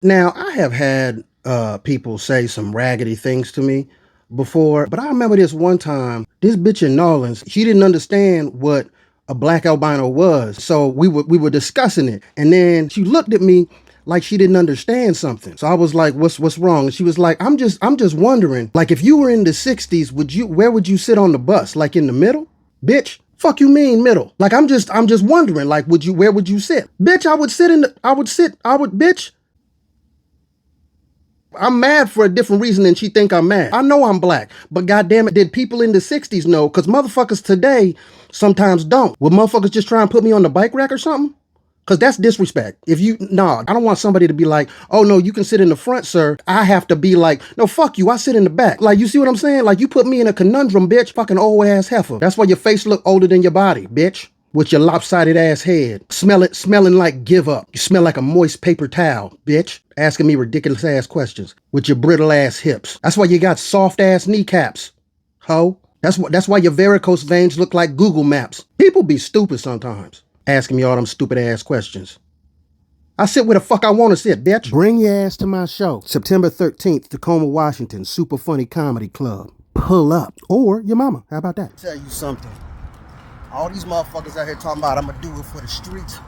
Now, I have had people say some raggedy things to me before, but I remember this one time, this bitch in New Orleans, she didn't understand what a black albino was. So we were discussing it. And then she looked at me like she didn't understand something. So I was like, what's wrong? And she was like, I'm just wondering, like if you were in the 60s, where would you sit on the bus? Like in the middle? Bitch. Fuck you mean middle? Like I'm just wondering, like where would you sit? Bitch, bitch. I'm mad for a different reason than she think I'm mad. I know I'm black, but goddamn it, did people in the 60s know? Cause motherfuckers today sometimes don't. Will motherfuckers just try and put me on the bike rack or something? Cause that's disrespect. I don't want somebody to be like, oh no, you can sit in the front, sir. I have to be like, no, fuck you, I sit in the back. Like, you see what I'm saying? Like, you put me in a conundrum, bitch. Fucking old ass heifer. That's why your face look older than your body, bitch. With your lopsided ass head. Smelling like give up. You smell like a moist paper towel, bitch. Asking me ridiculous ass questions. With your brittle ass hips. That's why you got soft ass kneecaps. Ho. That's why your varicose veins look like Google Maps. People be stupid sometimes. Asking me all them stupid ass questions. I sit where the fuck I want to sit, bitch. Bring your ass to my show. September 13th, Tacoma, Washington. Super Funny Comedy Club. Pull up. Or your mama. How about that? Tell you something. All these motherfuckers out here talking about I'm gonna do it for the streets.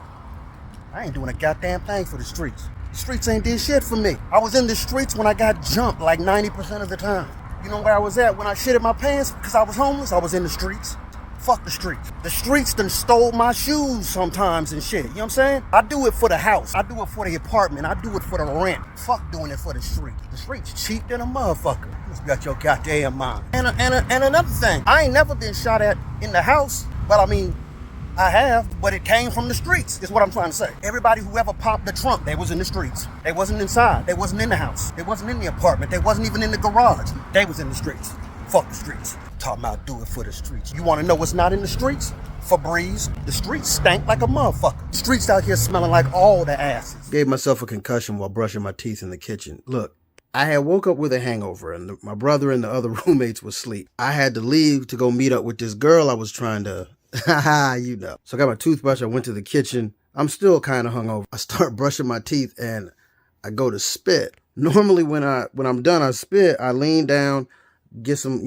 I ain't doing a goddamn thing for the streets. The streets ain't did shit for me. I was in the streets when I got jumped like 90% of the time. You know where I was at when I shitted my pants because I was homeless? I was in the streets. Fuck the streets. The streets done stole my shoes sometimes and shit. You know what I'm saying? I do it for the house. I do it for the apartment. I do it for the rent. Fuck doing it for the street. The streets cheap than a motherfucker. You got your goddamn mind. And another thing, I ain't never been shot at in the house. But I mean, I have, but it came from the streets, is what I'm trying to say. Everybody who ever popped the trunk, they was in the streets. They wasn't inside. They wasn't in the house. They wasn't in the apartment. They wasn't even in the garage. They was in the streets. Fuck the streets. Talking about do it for the streets. You want to know what's not in the streets? Febreze. The streets stank like a motherfucker. The streets out here smelling like all the asses. Gave myself a concussion while brushing my teeth in the kitchen. Look. I had woke up with a hangover and my brother and the other roommates was asleep. I had to leave to go meet up with this girl I was trying to, you know. So I got my toothbrush, I went to the kitchen. I'm still kind of hungover. I start brushing my teeth and I go to spit. Normally when I'm done, I spit, I lean down, get some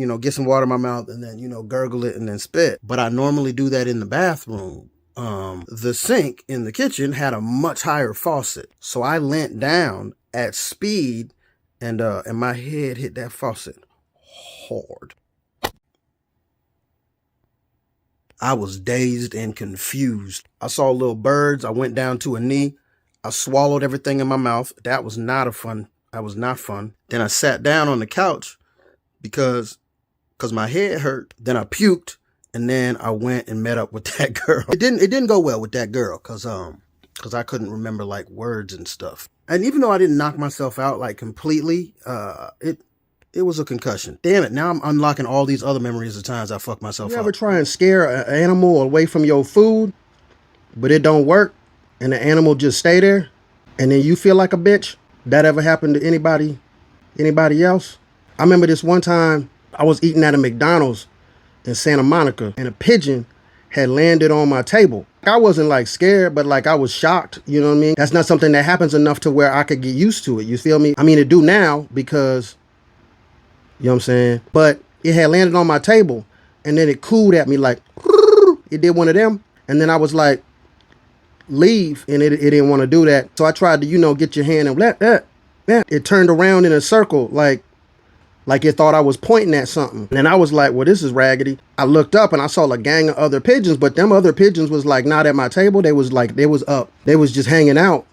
water in my mouth and then, gurgle it and then spit. But I normally do that in the bathroom. The sink in the kitchen had a much higher faucet. So I leant down at speed and my head hit that faucet hard. I was dazed and confused. I saw little birds. I went down to a knee. I swallowed everything in my mouth. That was not fun. Then I sat down on the couch because my head hurt. Then I puked, and then I went and met up with that girl. It didn't go well with that girl because I couldn't remember like words and stuff. And even though I didn't knock myself out like completely, it was a concussion. Damn it, now I'm unlocking all these other memories of times I fucked myself up. You ever try and scare an animal away from your food, but it don't work, and the animal just stay there, and then you feel like a bitch? That ever happened to anybody else? I remember this one time I was eating at a McDonald's in Santa Monica, and a pigeon had landed on my table. I wasn't like scared, but like I was shocked, you know what I mean? That's not something that happens enough to where I could get used to it, you feel me? I mean, it do now because, you know what I'm saying? But it had landed on my table and then it cooed at me like, it did one of them. And then I was like, leave, and it didn't want to do that. So I tried to, get your hand and it turned around in a circle like it thought I was pointing at something. And I was like, well, this is raggedy. I looked up and I saw a gang of other pigeons, but them other pigeons was like not at my table. They was up. They was just hanging out,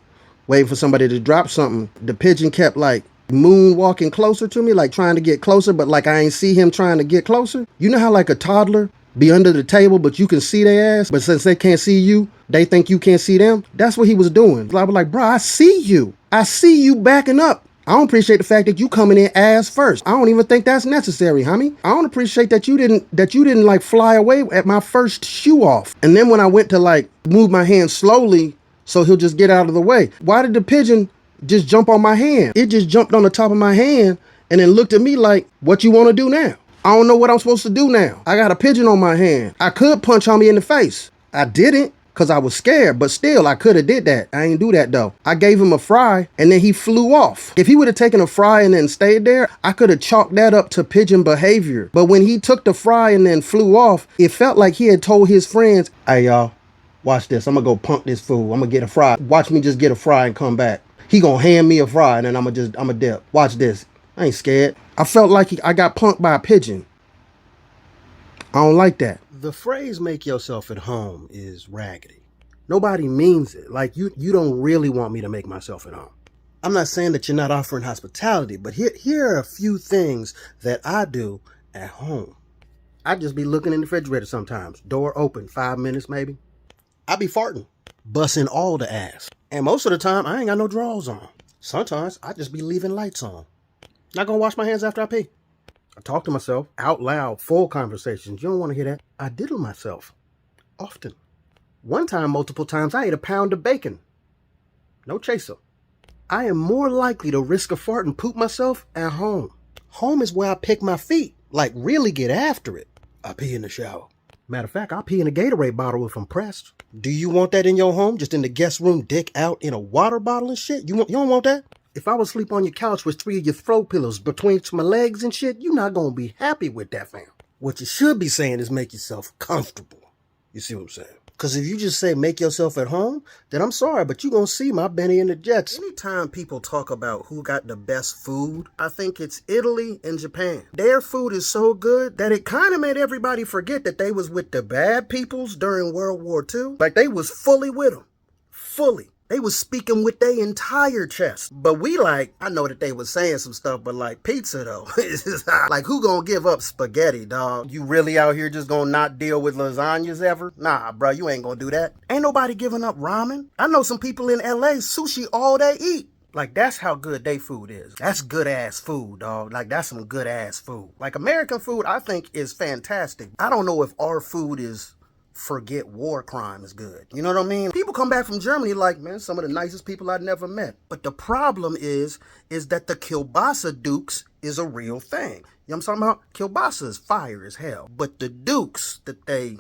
waiting for somebody to drop something. The pigeon kept like moonwalking closer to me, like trying to get closer, but like I ain't see him trying to get closer. You know how like a toddler be under the table, but you can see their ass, but since they can't see you, they think you can't see them? That's what he was doing. I was like, bro, I see you. I see you backing up. I don't appreciate the fact that you coming in ass first. I don't even think that's necessary, homie. I don't appreciate that you didn't like fly away at my first shoe off. And then when I went to like move my hand slowly so he'll just get out of the way, why did the pigeon just jump on my hand? It just jumped on the top of my hand and then looked at me like, what you want to do now? I don't know what I'm supposed to do now. I got a pigeon on my hand. I could punch homie in the face. I didn't. because I was scared, but still, I could have did that. I ain't do that, though. I gave him a fry, and then he flew off. If he would have taken a fry and then stayed there, I could have chalked that up to pigeon behavior. But when he took the fry and then flew off, it felt like he had told his friends, hey, y'all, watch this. I'm going to go punk this fool. I'm going to get a fry. Watch me just get a fry and come back. He going to hand me a fry, and then I'm going to dip. Watch this. I ain't scared. I felt like I got punked by a pigeon. I don't like that. The phrase make yourself at home is raggedy. Nobody means it. Like, you don't really want me to make myself at home. I'm not saying that you're not offering hospitality, but here are a few things that I do at home. I just be looking in the refrigerator sometimes. Door open, 5 minutes maybe. I be farting, busting all the ass. And most of the time, I ain't got no drawers on. Sometimes I just be leaving lights on. Not gonna wash my hands after I pee. I talk to myself out loud, full conversations. You don't want to hear that. I diddle myself often. One time, multiple times, I ate a pound of bacon. No chaser. I am more likely to risk a fart and poop myself at home. Home is where I pick my feet, like really get after it. I pee in the shower. Matter of fact, I'll pee in a Gatorade bottle if I'm pressed. Do you want that in your home? Just in the guest room, dick out in a water bottle and shit? You don't want that? If I was asleep on your couch with 3 of your throw pillows between my legs and shit, you're not gonna be happy with that, fam. What you should be saying is make yourself comfortable. You see what I'm saying? Because if you just say make yourself at home, then I'm sorry, but you're gonna see my Benny and the Jets. Anytime people talk about who got the best food, I think it's Italy and Japan. Their food is so good that it kind of made everybody forget that they was with the bad peoples during World War II. Like they was fully with them. Fully. They was speaking with their entire chest. But we I know that they was saying some stuff, but like pizza though. Like who gonna give up spaghetti, dog? You really out here just gonna not deal with lasagnas ever? Nah, bro, you ain't gonna do that. Ain't nobody giving up ramen. I know some people in LA, sushi all they eat. Like, that's how good they food is. That's good ass food, dog. Like, that's some good ass food. Like, American food, I think, is fantastic. I don't know if our food is forget war crime is good. You know what I mean? People come back from Germany like, man, some of the nicest people I've never met. But the problem is that the kielbasa dukes is a real thing. You know what I'm talking about? Kielbasa is fire as hell. But the dukes that they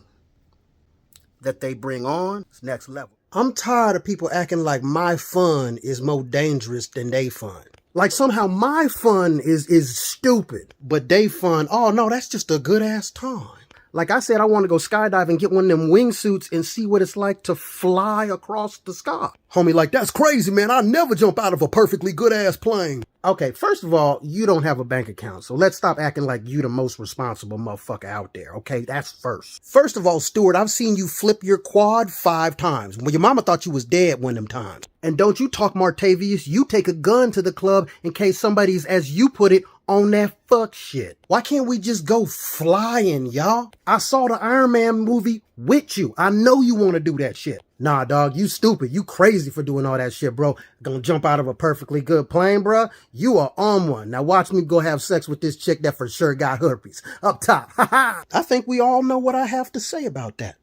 bring on is next level. I'm tired of people acting like my fun is more dangerous than they fun. Like somehow my fun is stupid, but they fun, oh no, that's just a good ass time. Like I said, I want to go skydive and get one of them wingsuits and see what it's like to fly across the sky. Homie like, that's crazy, man. I never jump out of a perfectly good ass plane. Okay, first of all, you don't have a bank account, so let's stop acting like you the most responsible motherfucker out there, okay? That's first. First of all, Stuart, I've seen you flip your quad 5 times. Well, your mama thought you was dead one of them times. And don't you talk Martavius, you take a gun to the club in case somebody's, as you put it, on that fuck shit. Why can't we just go flying, y'all? I saw the Iron Man movie with you. I know you want to do that shit. Nah, dog, you stupid. You crazy for doing all that shit, bro. Gonna jump out of a perfectly good plane, bro? You are on one. Now watch me go have sex with this chick that for sure got herpes. Up top. I think we all know what I have to say about that.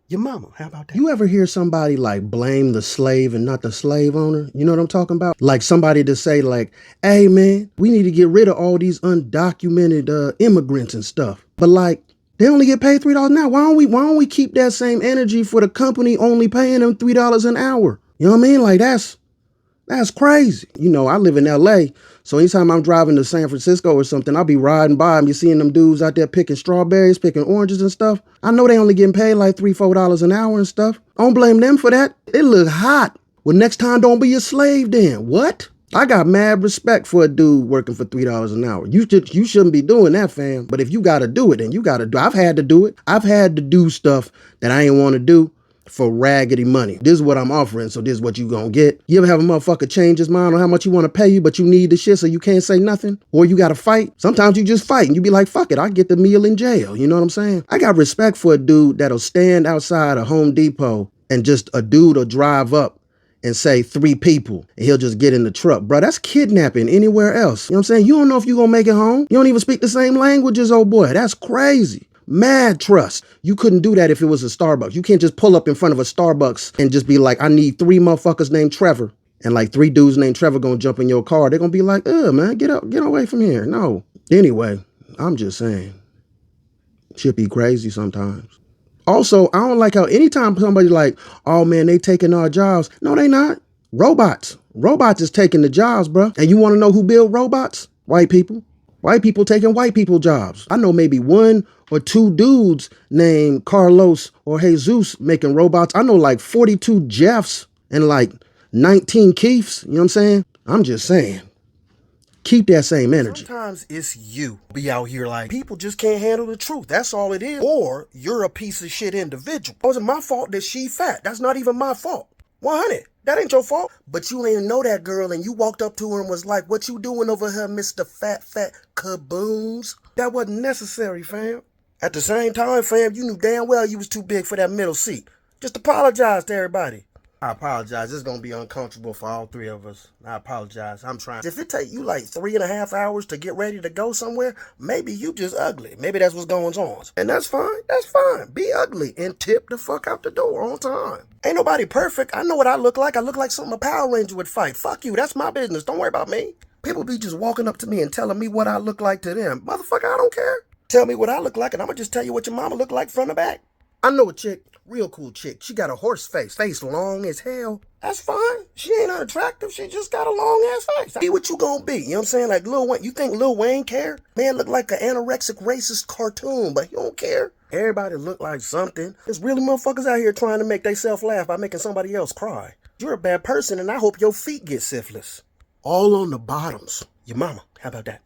Your mama, how about that? You ever hear somebody like blame the slave and not the slave owner? You know what I'm talking about? Like somebody to say like, hey man, we need to get rid of all these undocumented immigrants and stuff. But like, they only get paid $3 an hour. Why don't we keep that same energy for the company only paying them $3 an hour? You know what I mean? Like that's crazy. You know, I live in LA, so anytime I'm driving to San Francisco or something, I'll be riding by and be seeing them dudes out there picking strawberries, picking oranges and stuff. I know they only getting paid like $3-4 an hour and stuff. I don't blame them for that. They look hot. Well, next time don't be a slave then. What? I got mad respect for a dude working for $3 an hour. You shouldn't be doing that, fam. But if you got to do it, then you got to do it. I've had to do it. I've had to do stuff that I ain't want to do for raggedy money. This is what I'm offering, so this is what you gonna get. You ever have a motherfucker change his mind on how much you want to pay you, but you need the shit so you can't say nothing? Or you gotta fight? Sometimes you just fight and you be like, fuck it, I get the meal in jail. You know what I'm saying? I got respect for a dude that'll stand outside a Home Depot and just a dude will drive up and say 3 people and he'll just get in the truck. Bro, that's kidnapping anywhere else. You know what I'm saying? You don't know if you gonna make it home. You don't even speak the same languages, oh boy. That's crazy. Mad trust. You couldn't do that if it was a Starbucks. You can't just pull up in front of a Starbucks and just be like, I need 3 motherfuckers named Trevor. And like 3 dudes named Trevor gonna jump in your car. They're gonna be like, man, get away from here. No. Anyway, I'm just saying. Shit be crazy sometimes. Also, I don't like how anytime somebody's like, oh man, they taking our jobs. No, they not. Robots. Robots is taking the jobs, bruh. And you want to know who build robots? White people. White people taking white people jobs. I know maybe one or two dudes named Carlos or Jesus making robots. I know like 42 Jeffs and like 19 Keiths. You know what I'm saying? I'm just saying. Keep that same energy. Sometimes it's you be out here like, people just can't handle the truth. That's all it is. Or you're a piece of shit individual. It wasn't my fault that she fat. That's not even my fault. 100. That ain't your fault. But you ain't know that girl and you walked up to her and was like, what you doing over here, Mr. Fat Kabooms? That wasn't necessary, fam. At the same time, fam, you knew damn well you was too big for that middle seat. Just apologize to everybody. I apologize. It's going to be uncomfortable for all three of us. I apologize. I'm trying. If it take you like 3.5 hours to get ready to go somewhere, maybe you just ugly. Maybe that's what's going on. And that's fine. That's fine. Be ugly and tip the fuck out the door on time. Ain't nobody perfect. I know what I look like. I look like something a Power Ranger would fight. Fuck you. That's my business. Don't worry about me. People be just walking up to me and telling me what I look like to them. Motherfucker, I don't care. Tell me what I look like and I'm going to just tell you what your mama look like front to back. I know a chick, real cool chick. She got a horse face long as hell. That's fine. She ain't unattractive. She just got a long ass face. See what you gonna be. You know what I'm saying? Like Lil Wayne. You think Lil Wayne care? Man look like an anorexic racist cartoon, but he don't care. Everybody look like something. There's really motherfuckers out here trying to make themselves laugh by making somebody else cry. You're a bad person and I hope your feet get syphilis. All on the bottoms. Your mama. How about that?